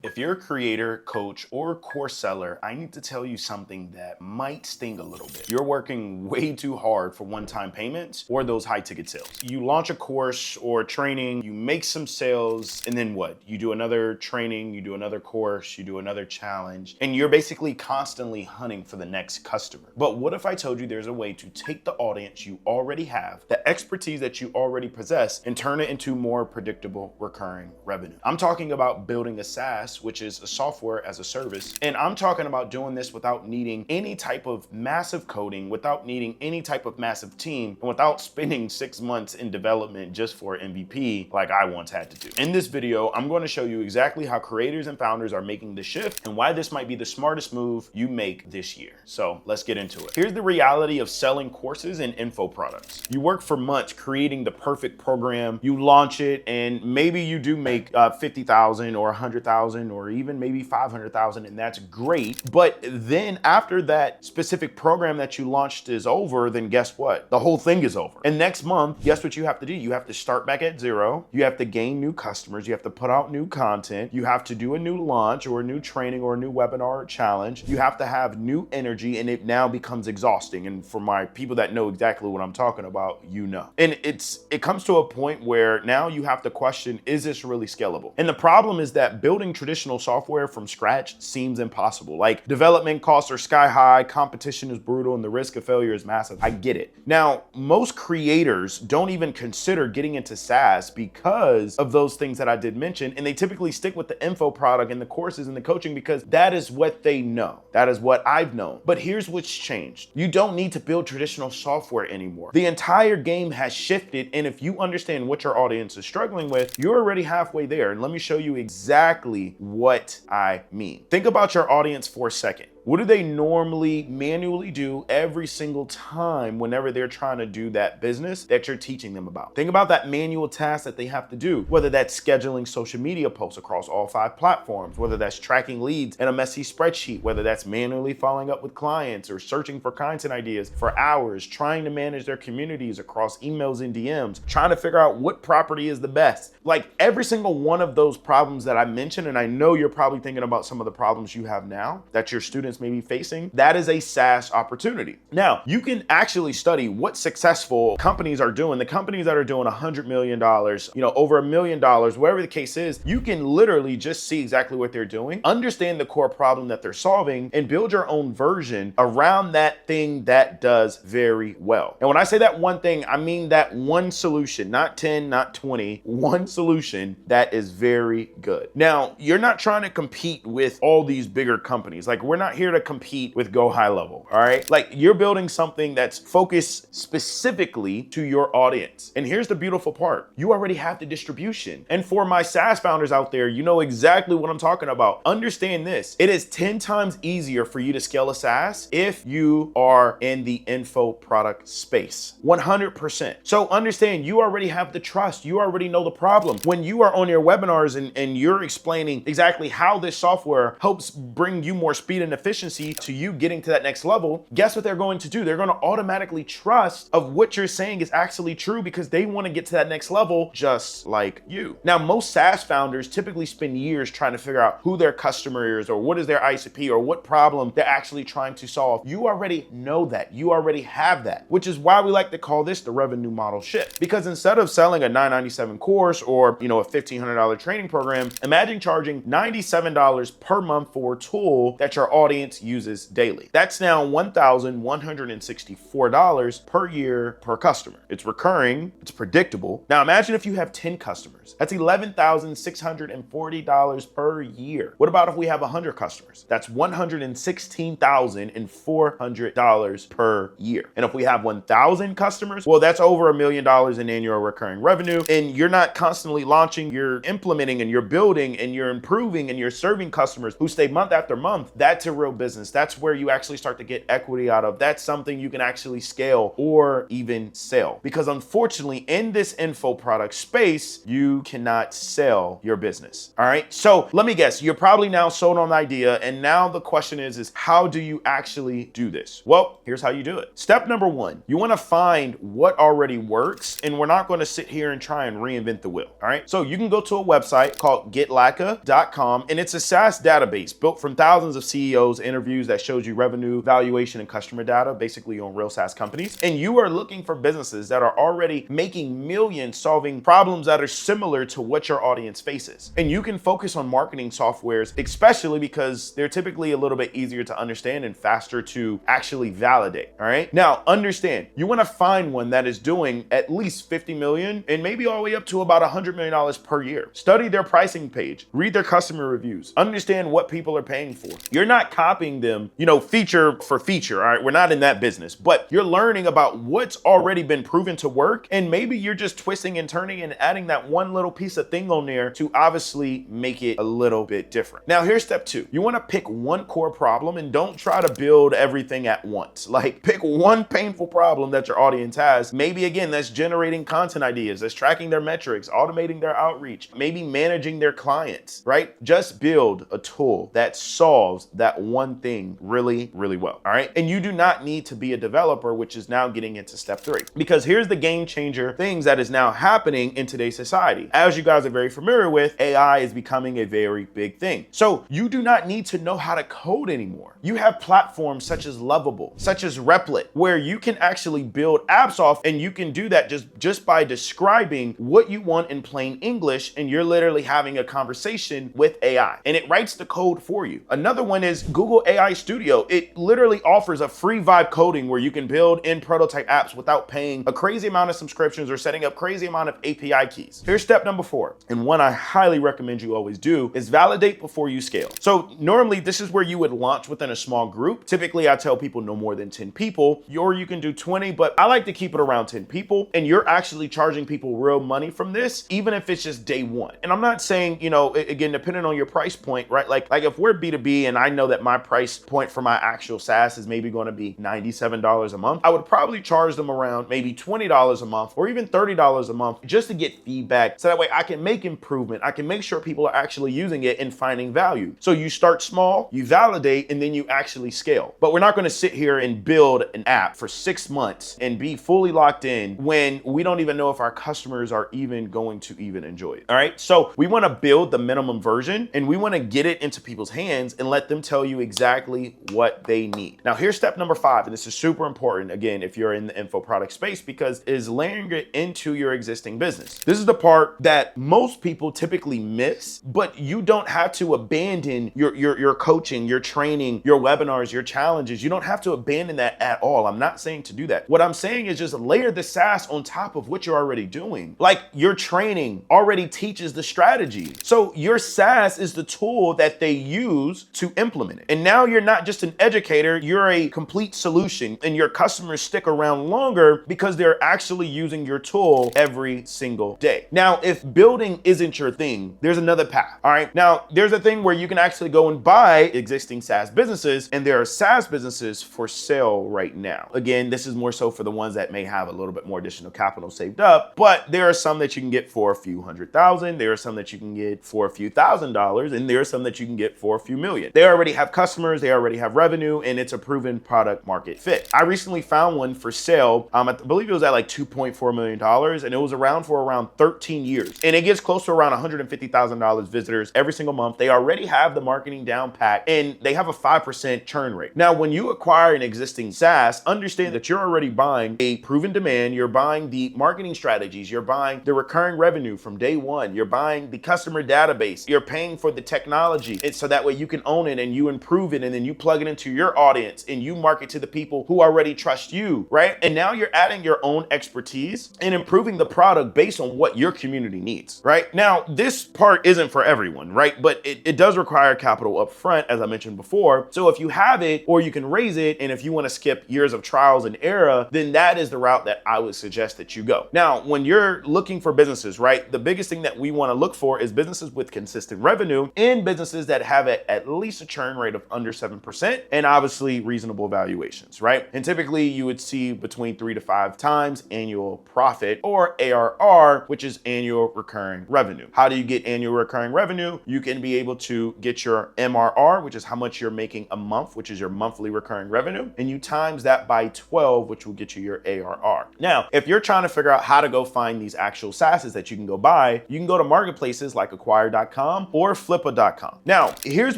If you're a creator, coach, or course seller, I need to tell you something that might sting a little bit. You're working way too hard for one-time payments or those high-ticket sales. You launch a course or training, you make some sales, and then what? You do another training, you do another course, you do another challenge, and you're basically constantly hunting for the next customer. But what if I told you there's a way to take the audience you already have, the expertise that you already possess, and turn it into more predictable recurring revenue? I'm talking about building a SaaS, which is a software as a service. And I'm talking about doing this without needing any type of massive coding, without needing any type of massive team, and without spending 6 months in development just for MVP like I once had to do. In this video, I'm going to show you exactly how creators and founders are making the shift and why this might be the smartest move you make this year. So let's get into it. Here's the reality of selling courses and info products. You work for months creating the perfect program, you launch it, and maybe you do make 50,000 or 100,000 or even maybe 500,000, and that's great. But then after that specific program that you launched is over, then guess what? The whole thing is over. And next month, guess what you have to do? You have to start back at zero. You have to gain new customers. You have to put out new content. You have to do a new launch or a new training or a new webinar or challenge. You have to have new energy, and it now becomes exhausting. And for my people that know exactly what I'm talking about, you know. And it comes to a point where now you have to question, is this really scalable? And the problem is that building traditional software from scratch seems impossible. Like, development costs are sky high, competition is brutal, and the risk of failure is massive. I get it. Now, most creators don't even consider getting into SaaS because of those things that I did mention, and they typically stick with the info product and the courses and the coaching because that is what they know. That is what I've known. But here's what's changed. You don't need to build traditional software anymore. The entire game has shifted, and if you understand what your audience is struggling with, you're already halfway there. And let me show you exactly what I mean. Think about your audience for a second. What do they normally manually do every single time whenever they're trying to do that business that you're teaching them about? Think about that manual task that they have to do, whether that's scheduling social media posts across all 5 platforms, whether that's tracking leads in a messy spreadsheet, whether that's manually following up with clients or searching for content ideas for hours, trying to manage their communities across emails and DMs, trying to figure out what property is the best. Like, every single one of those problems that I mentioned, and I know you're probably thinking about some of the problems you have now that your students may be facing, that is a SaaS opportunity. Now, you can actually study what successful companies are doing. The companies that are doing $100 million, over $1 million, whatever the case is, you can literally just see exactly what they're doing, understand the core problem that they're solving, and build your own version around that thing that does very well. And when I say that one thing, I mean that one solution, not 10, not 20, one solution that is very good. Now, you're not trying to compete with all these bigger companies. Like, we're not here to compete with Go High Level, all right? Like, you're building something that's focused specifically to your audience. And here's the beautiful part. You already have the distribution. And for my SaaS founders out there, you know exactly what I'm talking about. Understand this. It is 10 times easier for you to scale a SaaS if you are in the info product space. 100%. So understand, you already have the trust. You already know the problem. When you are on your webinars and you're explaining exactly how this software helps bring you more speed and efficiency to you getting to that next level, guess what they're going to do? They're going to automatically trust of what you're saying is actually true because they want to get to that next level just like you. Now, most SaaS founders typically spend years trying to figure out who their customer is or what is their ICP or what problem they're actually trying to solve. You already know that. You already have that, which is why we like to call this the revenue model shift. Because instead of selling a $997 course or, a $1,500 training program, imagine charging $97 per month for a tool that your audience uses daily. That's now $1,164 per year per customer. It's recurring, it's predictable. Now imagine if you have 10 customers. That's $11,640 per year. What about if we have 100 customers? That's $116,400 per year. And if we have 1,000 customers, well, that's over $1 million in annual recurring revenue. And you're not constantly launching, you're implementing and you're building and you're improving and you're serving customers who stay month after month. That's a real real business. That's where you actually start to get equity out of. That's something you can actually scale or even sell. Because unfortunately, in this info product space, you cannot sell your business. All right. So let me guess, you're probably now sold on the idea. And now the question is how do you actually do this? Well, here's how you do it. Step number one, you want to find what already works. And we're not going to sit here and try and reinvent the wheel. All right. So you can go to a website called getlaka.com, and it's a SaaS database built from thousands of CEOs interviews that shows you revenue, valuation, and customer data, basically on real SaaS companies. And you are looking for businesses that are already making millions solving problems that are similar to what your audience faces. And you can focus on marketing softwares, especially because they're typically a little bit easier to understand and faster to actually validate. All right. Now, understand, you want to find one that is doing at least 50 million and maybe all the way up to about $100 million per year. Study their pricing page, read their customer reviews, understand what people are paying for. You're not copying them, feature for feature. All right. We're not in that business, but you're learning about what's already been proven to work. And maybe you're just twisting and turning and adding that one little piece of thing on there to obviously make it a little bit different. Now, here's step two. You want to pick one core problem and don't try to build everything at once. Like, pick one painful problem that your audience has. Maybe again, that's generating content ideas, that's tracking their metrics, automating their outreach, maybe managing their clients, right? Just build a tool that solves that one thing really, really well. All right. And you do not need to be a developer, which is now getting into step three, because here's the game changer things that is now happening in today's society. As you guys are very familiar with, AI is becoming a very big thing. So you do not need to know how to code anymore. You have platforms such as Lovable, such as Replit, where you can actually build apps off, and you can do that just by describing what you want in plain English, and you're literally having a conversation with AI, and it writes the code for you. Another one is Google AI Studio. It literally offers a free vibe coding where you can build in prototype apps without paying a crazy amount of subscriptions or setting up crazy amount of API keys. Here's step number four, and one I highly recommend you always do, is validate before you scale. So normally this is where you would launch within a small group. Typically I tell people no more than 10 people, or you can do 20, but I like to keep it around 10 people, and you're actually charging people real money from this, even if it's just day one. And I'm not saying, again, depending on your price point, right? Like if we're B2B and I know that my price point for my actual SaaS is maybe going to be $97 a month, I would probably charge them around maybe $20 a month or even $30 a month just to get feedback. So that way I can make improvement. I can make sure people are actually using it and finding value. So you start small, you validate, and then you actually scale. But we're not going to sit here and build an app for 6 months and be fully locked in when we don't even know if our customers are even going to even enjoy it. All right. So we want to build the minimum version, and we want to get it into people's hands and let them tell you exactly what they need. Now, here's step number 5, and this is super important, again, if you're in the info product space, because it is layering it into your existing business. This is the part that most people typically miss, but you don't have to abandon your coaching, your training, your webinars, your challenges. You don't have to abandon that at all. I'm not saying to do that. What I'm saying is just layer the SaaS on top of what you're already doing. Like, your training already teaches the strategy. So your SaaS is the tool that they use to implement it. And now you're not just an educator, you're a complete solution, and your customers stick around longer because they're actually using your tool every single day. Now, if building isn't your thing, there's another path. All right. Now, there's a thing where you can actually go and buy existing SaaS businesses, and there are SaaS businesses for sale right now. Again, this is more so for the ones that may have a little bit more additional capital saved up, but there are some that you can get for a few $100,000. There are some that you can get for a few $1,000s, and there are some that you can get for a few million. They already have customers, they already have revenue, and it's a proven product market fit. I recently found one for sale. I believe it was at like $2.4 million, and it was around for around 13 years. And it gets close to around $150,000 visitors every single month. They already have the marketing down pat, and they have a 5% churn rate. Now, when you acquire an existing SaaS, understand that you're already buying a proven demand, you're buying the marketing strategies, you're buying the recurring revenue from day one, you're buying the customer database, you're paying for the technology. It's so that way you can own it and you improve it, and then you plug it into your audience and you market to the people who already trust you, right? And now you're adding your own expertise and improving the product based on what your community needs, right? Now, this part isn't for everyone, right? But it does require capital up front, as I mentioned before. So if you have it, or you can raise it, and if you want to skip years of trials and error, then that is the route that I would suggest that you go. Now, when you're looking for businesses, right, the biggest thing that we want to look for is businesses with consistent revenue and businesses that have at least a churn rate of under 7%, and obviously reasonable valuations, right? And typically you would see between 3 to 5 times annual profit, or ARR, which is annual recurring revenue. How do you get annual recurring revenue? You can be able to get your MRR, which is how much you're making a month, which is your monthly recurring revenue, and you times that by 12, which will get you your ARR. Now, if you're trying to figure out how to go find these actual SaaSes that you can go buy, you can go to marketplaces like acquire.com or flippa.com. Now, here's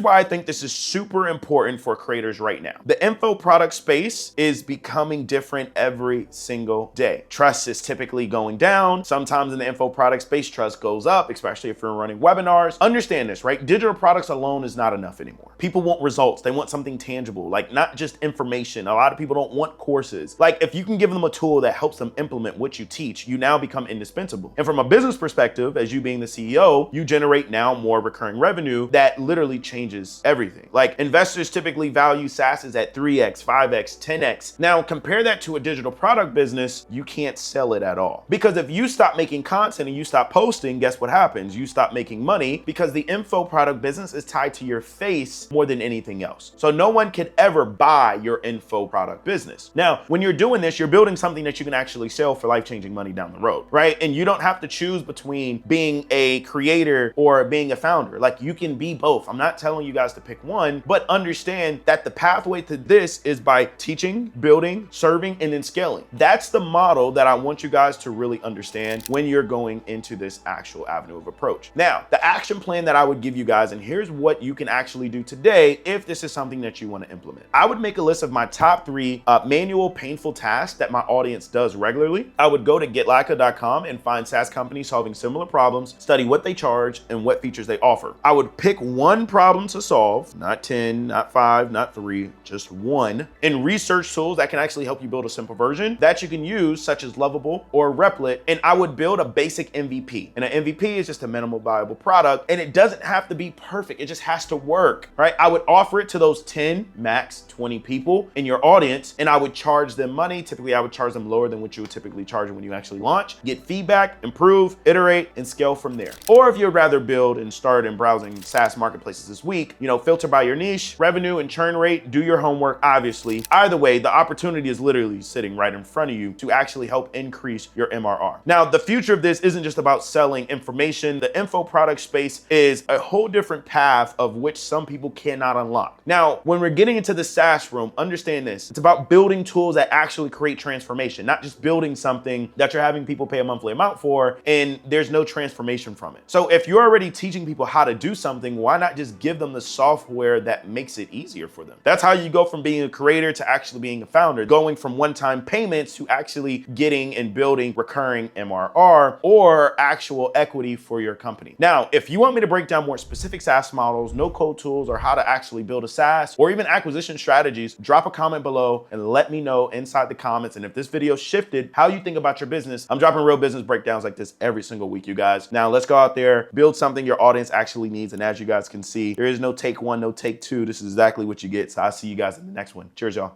why I think this is super important for creators right now. The info product space is becoming different every single day. Trust is typically going down. Sometimes in the info product space, trust goes up, especially if you're running webinars. Understand this, right? Digital products alone is not enough anymore. People want results. They want something tangible, like not just information. A lot of people don't want courses. Like if you can give them a tool that helps them implement what you teach, you now become indispensable. And from a business perspective, as you being the CEO, you generate now more recurring revenue that literally changes everything. Like investors typically value SaaSes at 3x, 5x, 10x. Now compare that to a digital product business, you can't sell it at all. Because if you stop making content and you stop posting, guess what happens? You stop making money because the info product business is tied to your face more than anything else. So no one could ever buy your info product business. Now, when you're doing this, you're building something that you can actually sell for life-changing money down the road, right? And you don't have to choose between being a creator or being a founder. Like you can be both. I'm not telling you guys to pick one, but understand that the pathway to this is by teaching, building, serving, and then scaling. That's the model that I want you guys to really understand when you're going into this actual avenue of approach. Now, the action plan that I would give you guys, and here's what you can actually do today if this is something that you want to implement. I would make a list of my top 3 manual, painful tasks that my audience does regularly. I would go to getlika.com and find SaaS companies solving similar problems, study what they charge and what features they offer. I would pick one problem to solve, not 10, not 5, not 3, just one, and research tools that can actually help you build a simple version that you can use, such as Lovable or Replit. And I would build a basic MVP. And an MVP is just a minimal viable product, and it doesn't have to be perfect. It just has to work, right? I would offer it to those 10, max 20 people in your audience, and I would charge them money. Typically, I would charge them lower than what you would typically charge when you actually launch. Get feedback, improve, iterate, and scale from there. Or if you'd rather build and start in browsing SaaS marketplaces this week, filter by your niche, revenue, and churn rate, do your homework, obviously. Either way, the opportunity is literally sitting right in front of you to actually help increase your MRR. Now, the future of this isn't just about selling information. The info product space is a whole different path of which some people cannot unlock. Now, when we're getting into the SaaS room, understand this. It's about building tools that actually create transformation, not just building something that you're having people pay a monthly amount for and there's no transformation from it. So if you're already teaching people how to do something, why not just give them the software that makes it easier for them? That's how you go from being a creator to actually being a founder, going from one-time payments to actually getting and building recurring MRR or actual equity for your company. Now, if you want me to break down more specific SaaS models, no-code tools, or how to actually build a SaaS, or even acquisition strategies, drop a comment below and let me know inside the comments. And if this video shifted how you think about your business, I'm dropping real business breakdowns like this every single week, you guys. Now, let's go out there, build something your audience actually needs. And as you guys can see, there is no take 1, no take 2. This is exactly what you get. So I'll see you guys in the next one. Cheers, y'all.